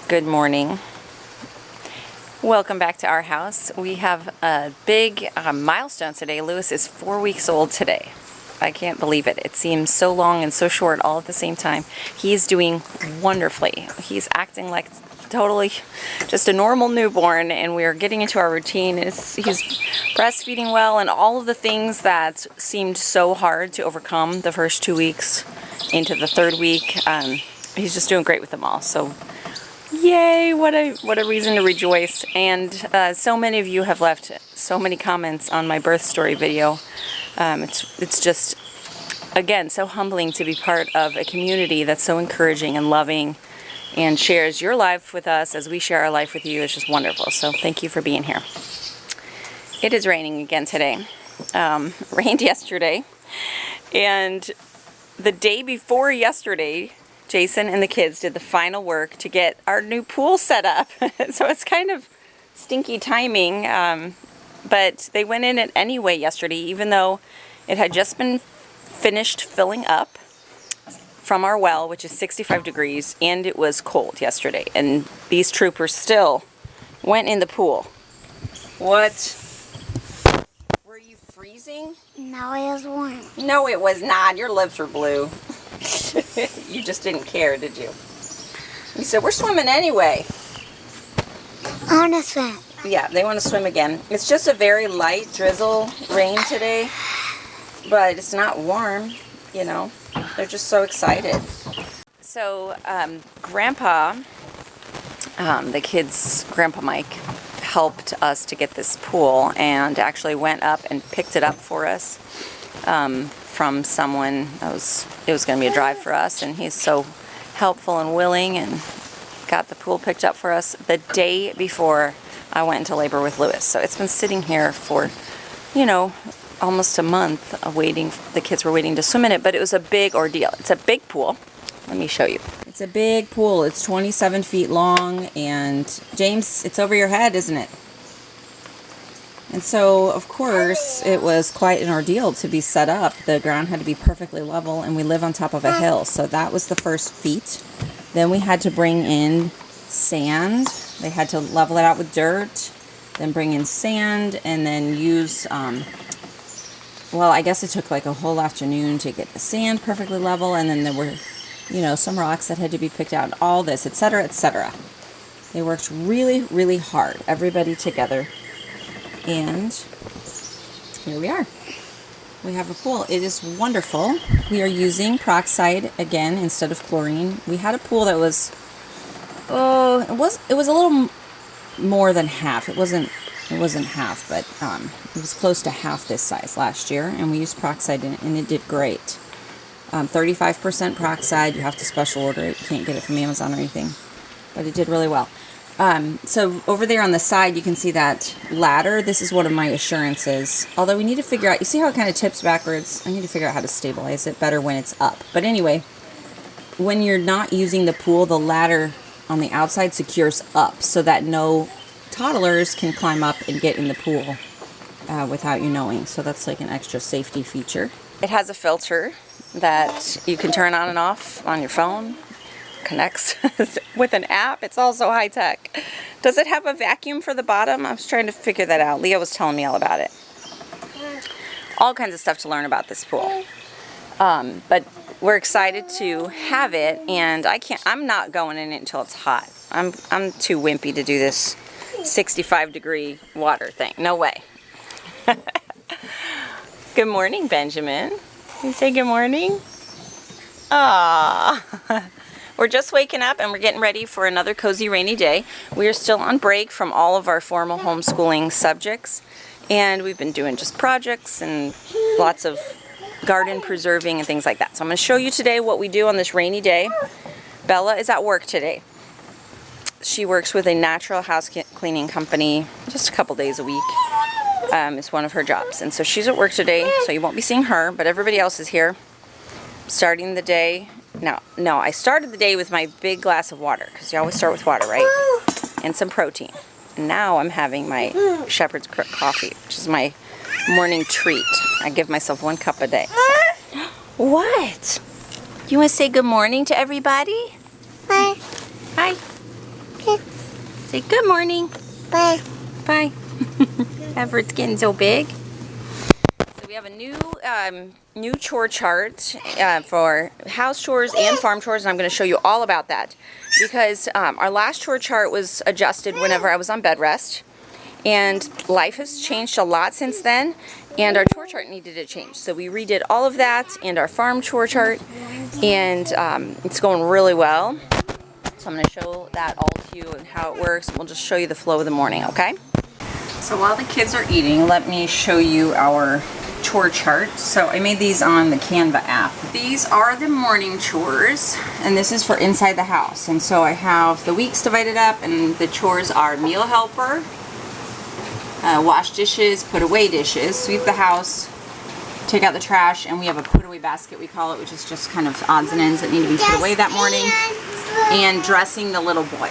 Good morning. Welcome back to our house. We have a big milestone today. Lewis is 4 weeks old today. I can't believe it. It seems so long and so short all at the same time. He's doing wonderfully. He's acting like totally just a normal newborn, and we are getting into our routine. He's breastfeeding well, and all of the things that seemed so hard to overcome the first 2 weeks into the third week, he's just doing great with them all. So yay, what a reason to rejoice. And so many of you have left so many comments on my birth story video. It's just, again, so humbling to be part of a community that's so encouraging and loving and shares your life with us as we share our life with you. It's just wonderful. So thank you for being here. It is raining again today. Rained yesterday. And the day before yesterday, Jason and the kids did the final work to get our new pool set up. So it's kind of stinky timing, but they went in it anyway yesterday, even though it had just been finished filling up from our well, which is 65 degrees, and it was cold yesterday. And these troopers still went in the pool. What? Were you freezing? No, it was warm. No, it was not. Your lips were blue. You just didn't care, did you? You said, we're swimming anyway. I want to swim. Yeah, they want to swim again. It's just a very light drizzle rain today, but it's not warm, you know. They're just so excited. So, Grandpa, the kids' Grandpa Mike, helped us to get this pool and actually went up and picked it up for us. From someone. It was going to be a drive for us, and he's so helpful and willing and got the pool picked up for us the day before I went into labor with Lewis. So it's been sitting here for, almost a month waiting. The kids were waiting to swim in it, but it was a big ordeal. It's a big pool. Let me show you. It's a big pool. It's 27 feet long, and James, it's over your head, isn't it? And so, of course, it was quite an ordeal to be set up. The ground had to be perfectly level, and we live on top of a hill. So that was the first feat. Then we had to bring in sand. They had to level it out with dirt, then bring in sand, and then use, I guess it took like a whole afternoon to get the sand perfectly level. And then there were, some rocks that had to be picked out, all this, etc., etc. They worked really, really hard, everybody together. And here we are. We have a pool. It is wonderful. We are using peroxide again instead of chlorine. We had a pool that was, it was a little more than half. It wasn't half, but it was close to half this size last year. And we used peroxide in it, and it did great. 35% peroxide. You have to special order it. You can't get it from Amazon or anything, but it did really well. So over there on the side, you can see that ladder. This is one of my assurances. Although we need to figure out, you see how it kind of tips backwards? I need to figure out how to stabilize it better when it's up. But anyway, when you're not using the pool, the ladder on the outside secures up so that no toddlers can climb up and get in the pool without you knowing. So that's like an extra safety feature. It has a filter that you can turn on and off on your phone. Connects with an app. It's also high tech. Does it have a vacuum for the bottom? I was trying to figure that out. Leah was telling me all about it. All kinds of stuff to learn about this pool. But we're excited to have it, and I'm not going in it until it's hot. I'm too wimpy to do this 65 degree water thing. No way. Good morning, Benjamin. You say good morning? Aww. We're just waking up and we're getting ready for another cozy rainy day. We are still on break from all of our formal homeschooling subjects, and we've been doing just projects and lots of garden preserving and things like that. So I'm going to show you today what we do on this rainy day. Bella is at work today. She works with a natural house cleaning company just a couple days a week. It's one of her jobs. And so she's at work today, so you won't be seeing her, but everybody else is here. Starting the day. No, I started the day with my big glass of water, because you always start with water, right? And some protein. Now I'm having my Shepherd's Crook coffee, which is my morning treat. I give myself 1 cup a day. So. What? You want to say good morning to everybody? Hi. Hi. Say good morning. Bye. Bye. Everett's getting so big. So we have a new chore chart for house chores and farm chores, and I'm going to show you all about that because our last chore chart was adjusted whenever I was on bed rest, and life has changed a lot since then, and our chore chart needed to change. So we redid all of that and our farm chore chart, and it's going really well. So I'm going to show that all to you and how it works. We'll just show you the flow of the morning, okay? So while the kids are eating, let me show you our chore chart. So I made these on the Canva app. These are the morning chores, and this is for inside the house. And so I have the weeks divided up, and the chores are meal helper, wash dishes, put away dishes, sweep the house, take out the trash, and we have a put away basket, we call it, which is just kind of odds and ends that need to be put away that morning, and dressing the little boy.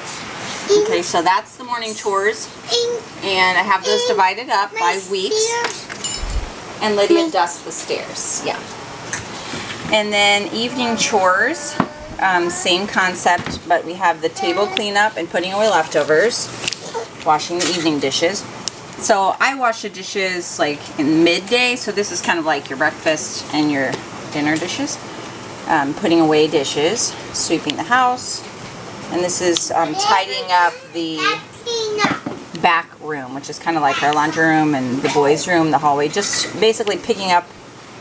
Okay, so that's the morning chores, and I have those divided up by weeks, and Lydia dusts the stairs, yeah. And then evening chores, same concept, but we have the table cleanup and putting away leftovers, washing the evening dishes. So I wash the dishes like in midday, so this is kind of like your breakfast and your dinner dishes. Putting away dishes, sweeping the house, and this is tidying up the back room, which is kind of like our laundry room and the boys' room, the hallway, just basically picking up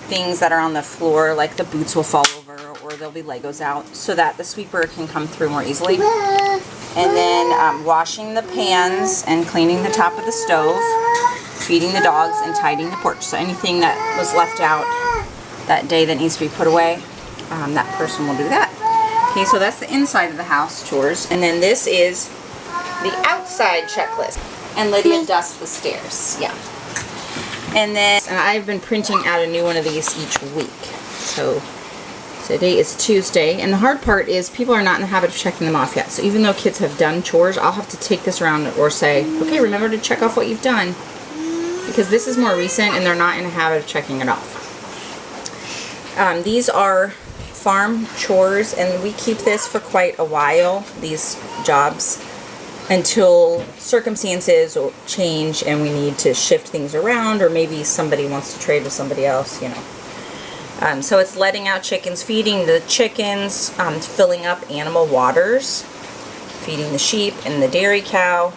things that are on the floor, like the boots will fall over or there'll be Legos out, so that the sweeper can come through more easily. And then washing the pans and cleaning the top of the stove, feeding the dogs, and tidying the porch. So anything that was left out that day that needs to be put away, that person will do that. Okay, so that's the inside of the house chores. And then this is the outside checklist. And Lydia dusts the stairs, yeah. And then I've been printing out a new one of these each week. So today is Tuesday, and the hard part is people are not in the habit of checking them off yet. So even though kids have done chores, I'll have to take this around or say, okay, remember to check off what you've done, because this is more recent and they're not in the habit of checking it off. These are farm chores, and we keep this for quite a while, these jobs, until circumstances will change and we need to shift things around, or maybe somebody wants to trade with somebody else, you know. So it's letting out chickens, feeding the chickens, filling up animal waters, feeding the sheep and the dairy cow,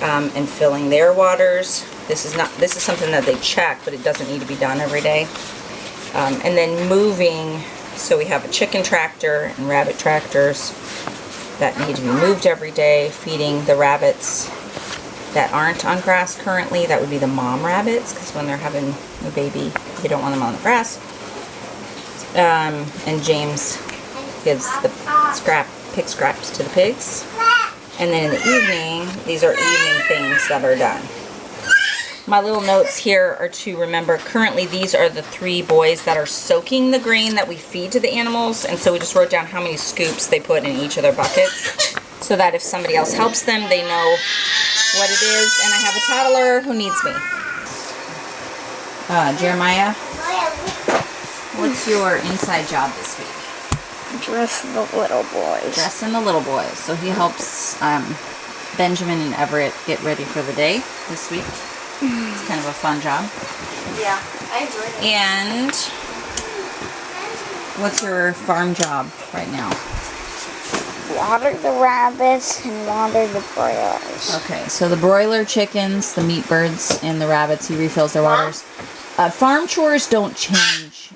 and filling their waters. This is something that they check, but it doesn't need to be done every day. And then moving, so we have a chicken tractor and rabbit tractors that need to be moved every day, feeding the rabbits that aren't on grass currently. That would be the mom rabbits, because when they're having a baby, you don't want them on the grass. And James gives the pig scraps to the pigs. And then in the evening, these are evening things that are done. My little notes here are to remember, currently these are the 3 boys that are soaking the grain that we feed to the animals, and so we just wrote down how many scoops they put in each of their buckets, so that if somebody else helps them, they know what it is. And I have a toddler who needs me. Jeremiah, what's your inside job this week? Dress the little boys. Dressing the little boys. So he helps Benjamin and Everett get ready for the day this week. It's kind of a fun job. Yeah, I enjoy it. And what's your farm job right now? Water the rabbits and water the broilers. Okay, so the broiler chickens, the meat birds, and the rabbits, he refills their waters. Farm chores don't change.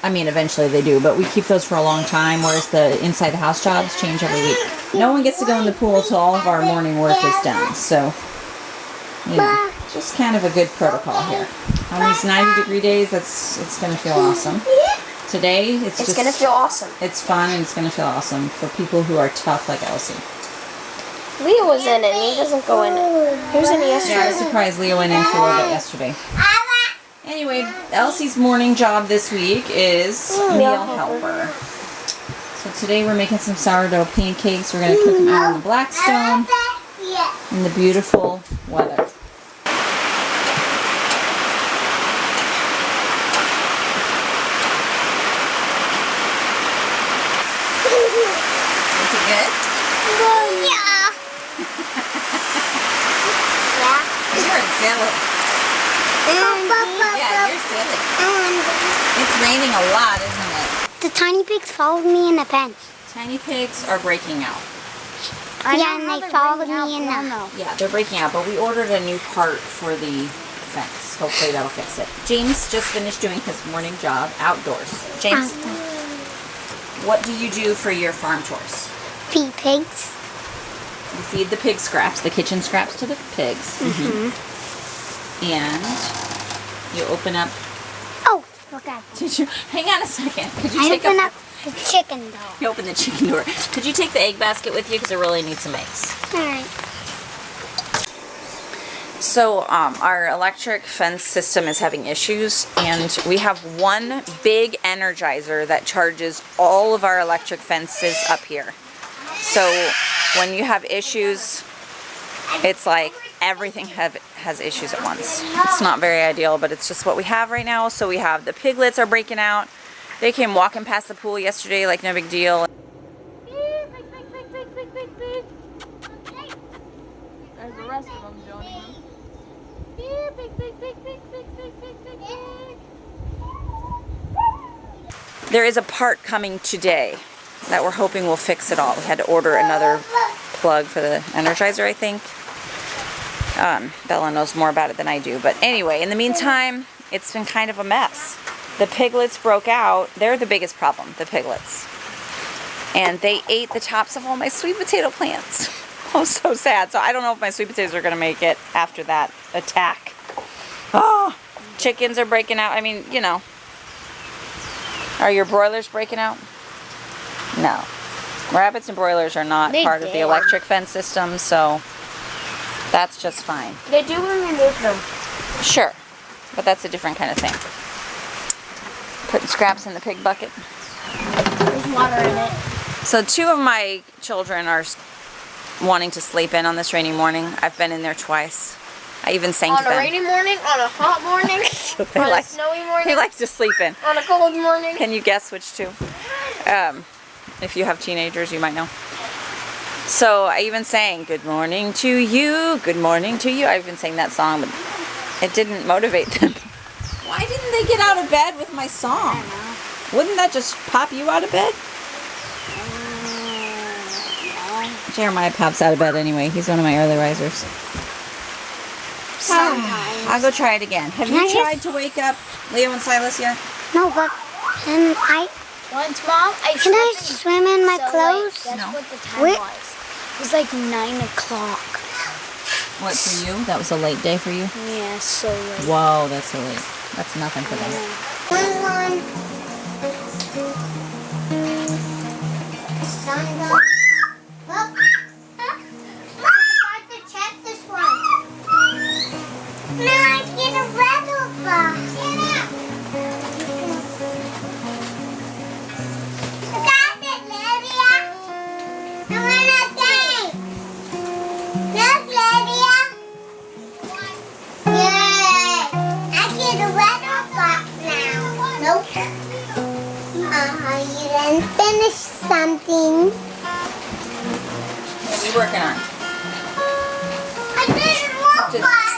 I mean, eventually they do, but we keep those for a long time, whereas the inside the house jobs change every week. No one gets to go in the pool till all of our morning work is done, so, you know, just kind of a good protocol here. On these 90-degree days, it's going to feel awesome. Today, it's going to feel awesome. It's fun, and it's going to feel awesome for people who are tough like Elsie. Leo was in it, and he doesn't go in it. He was in it yesterday. Yeah, I was surprised Leo went in for a little bit yesterday. Anyway, Elsie's morning job this week is meal helper. So today we're making some sourdough pancakes. We're going to cook them out on the Blackstone in the beautiful weather. Is it good? Yeah. raining a lot, isn't it? The tiny pigs followed me in the pen. Tiny pigs are breaking out. Yeah, and they followed me in the... Yeah, they're breaking out, but we ordered a new part for the fence. Hopefully that'll fix it. James just finished doing his morning job outdoors. James, what do you do for your farm chores? Feed pigs. You feed the pig scraps, the kitchen scraps to the pigs. Mm-hmm. And you open up... Oh, forgot. Did you... Hang on a second. Could you I take open up the chicken door. You open the chicken door. Could you take the egg basket with you? Because I really need some eggs. Alright. So our electric fence system is having issues, and we have one big energizer that charges all of our electric fences up here. So when you have issues, it's like everything has issues at once. It's not very ideal, but it's just what we have right now. So we have the piglets are breaking out. They came walking past the pool yesterday like no big deal. There's the rest of them joining them. There is a part coming today that we're hoping will fix it all. We had to order another plug for the Energizer, I think. Bella knows more about it than I do. But anyway, in the meantime, it's been kind of a mess. The piglets broke out. They're the biggest problem, the piglets. And they ate the tops of all my sweet potato plants. Oh, so sad. So I don't know if my sweet potatoes are going to make it after that attack. Oh, chickens are breaking out. I mean, you know. Are your broilers breaking out? No. Rabbits and broilers are not part of the electric fence system, so that's just fine. They do when we move them. Sure, but that's a different kind of thing. Putting scraps in the pig bucket. There's water in it. So 2 of my children are wanting to sleep in on this rainy morning. I've been in there twice. I even sang to them. On a rainy morning, on a hot morning, on a snowy morning, He likes to sleep in. on a cold morning. Can you guess which 2? If you have teenagers, you might know. So I even sang, "Good morning to you, good morning to you." I've been saying that song, but it didn't motivate them. Why didn't they get out of bed with my song? Wouldn't that just pop you out of bed? Jeremiah pops out of bed anyway. He's one of my early risers. Sometimes. I'll go try it again. Have you tried to wake up Leo and Silas yet? No, but can I... Once, Mom, Can I swim in my clothes? That's No. what the time Wait. was. It was like 9 o'clock. What, for you? That was a late day for you? Yeah, so late. Whoa, that's so late. That's nothing for them. You didn't finish something. What are you working on? I didn't want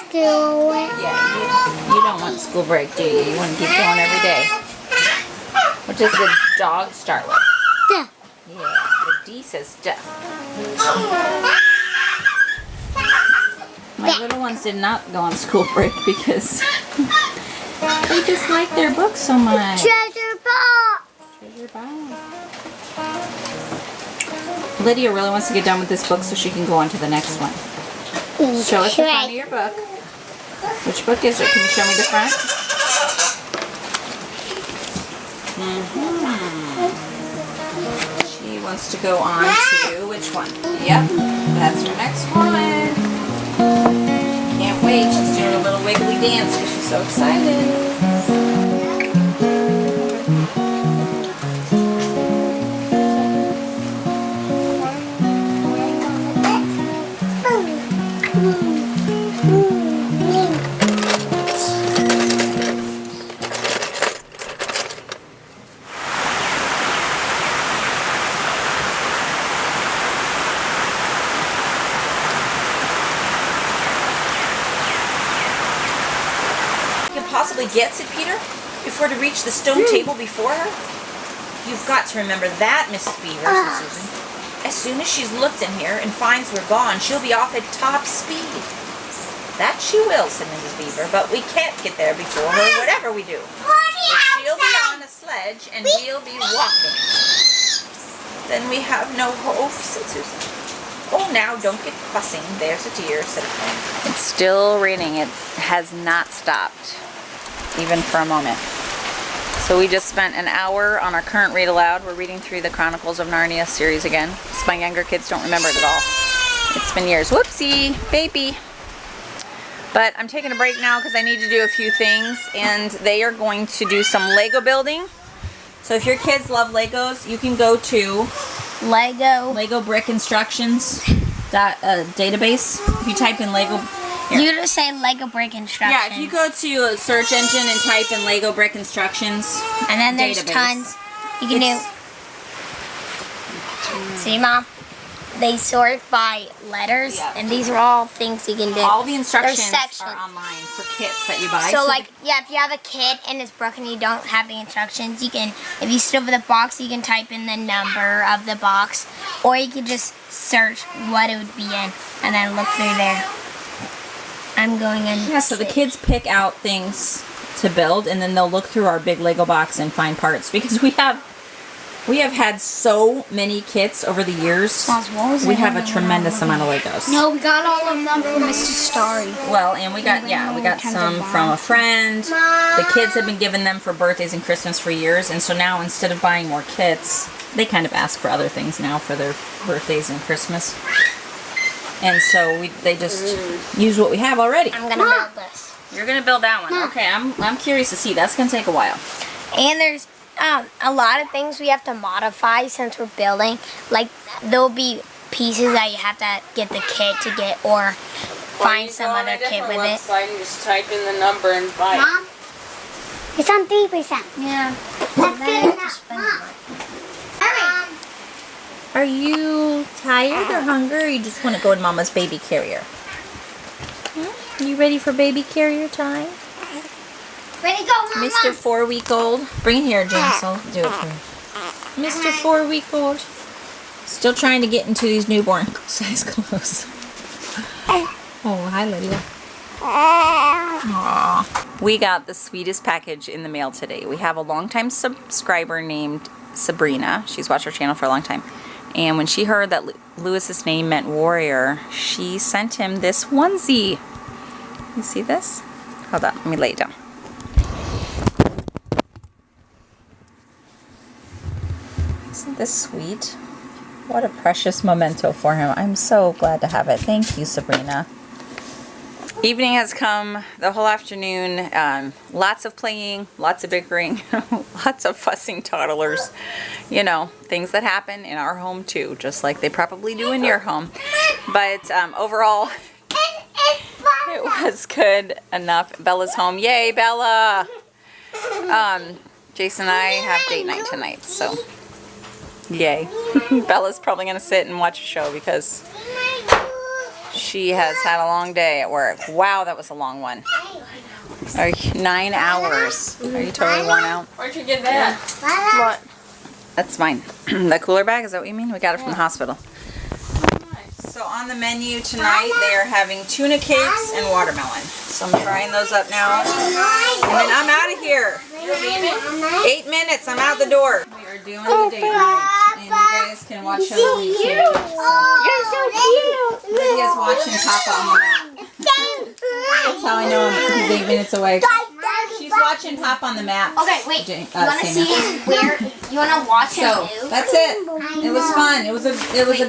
Still away. Yeah, you don't want school break, do you? You want to keep going every day. What does the dog start with? Duh. Yeah, the D says duh. My little ones did not go on school break because they just like their books so much. Treasure box. Treasure box. Lydia really wants to get done with this book so she can go on to the next one. Show us the front of your book. Which book is it? Can you show me the front? She wants to go on to which one? Yep, that's her next one. Can't wait. She's doing a little wiggly dance because she's so excited. Possibly gets it, Peter? if we're to reach the stone table before her? You've got to remember that, Mrs. Beaver, said Susan. As soon as she's looked in here and finds we're gone, she'll be off at top speed. That she will, said Mrs. Beaver, but we can't get there before her, whatever we do. If she'll be on a sledge and we'll be walking, then we have no hope, said Susan. Oh, now don't get fussing. There's a dear, said Frank. It's still raining. It has not stopped, even for a moment. So we just spent an hour on our current read aloud. We're reading through the Chronicles of Narnia series again. So my younger kids don't remember it at all. It's been years. Whoopsie, baby. But I'm taking a break now because I need to do a few things, and they are going to do some Lego building. So if your kids love Legos, you can go to Lego Brick Instructions database. If you type in Lego, here. You just say Lego Brick Instructions. Yeah, if you go to a search engine and type in Lego Brick Instructions, and then there's database, tons you can do. See, Mom? They sort by letters, and these are all things you can do. All the instructions sections are online for kits that you buy. So like, yeah, if you have a kit and it's broken and you don't have the instructions, you can, if you sit over the box, you can type in the number of the box, or you can just search what it would be in, and then look through there. I'm going in. Yeah, so the kids pick out things to build, and then they'll look through our big Lego box and find parts, because we have had so many kits over the years. We have a tremendous amount of Legos. No, we got all of them from Mr. Starry. Well, and we got some from a friend. The kids have been given them for birthdays and Christmas for years, and so now instead of buying more kits, they kind of ask for other things now for their birthdays and Christmas. And so they just use what we have already. I'm gonna build this. You're gonna build that one. Okay, I'm curious to see. That's gonna take a while. And there's a lot of things we have to modify since we're building. Like, there'll be pieces that you have to get the kit to get, or find some other kit with it. And just type in the number and buy it. Mom, it's on 3%. Yeah. That's good enough. Mom, hurry. Are you tired or hungry, or you just want to go in Mama's baby carrier? You ready for baby carrier time? Ready to go, Mama. Mr. 4-week-old. Bring it here, James. I'll do it for you. Mr. 4-week-old. Still trying to get into these newborn size clothes. Oh, hi, Lydia. Aww. We got the sweetest package in the mail today. We have a longtime subscriber named Sabrina. She's watched our channel for a long time. And when she heard that Lewis's name meant warrior, she sent him this onesie. You see this? Hold on, let me lay it down. Isn't this sweet? What a precious memento for him. I'm so glad to have it. Thank you, Sabrina. Evening has come, the whole afternoon. Lots of playing, lots of bickering, lots of fussing toddlers. You know, things that happen in our home too, just like they probably do in your home. But overall, it was good enough. Bella's home. Yay, Bella! Jason and I have date night tonight, so yay. Bella's probably going to sit and watch a show because she has had a long day at work. Wow, that was a long one. 9 hours. Are you totally worn out? Where'd you get that? What? That's mine. The cooler bag, is that what you mean? We got it from the hospital. So on the menu tonight, they are having tuna cakes and watermelon. So I'm frying those up now. And then I'm out of here. 8 minutes, I'm out the door. We are doing the date night. And you guys can watch how we take it. You're so cute. Lydia's watching Papa on the map. That's how I know he's 8 minutes away. She's watching Papa on the map. Okay, wait. You want to see where? You want to watch So him that's it. It was fun. It was a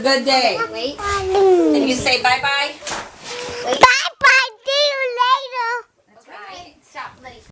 good day. Wait. And you say bye bye. Wait.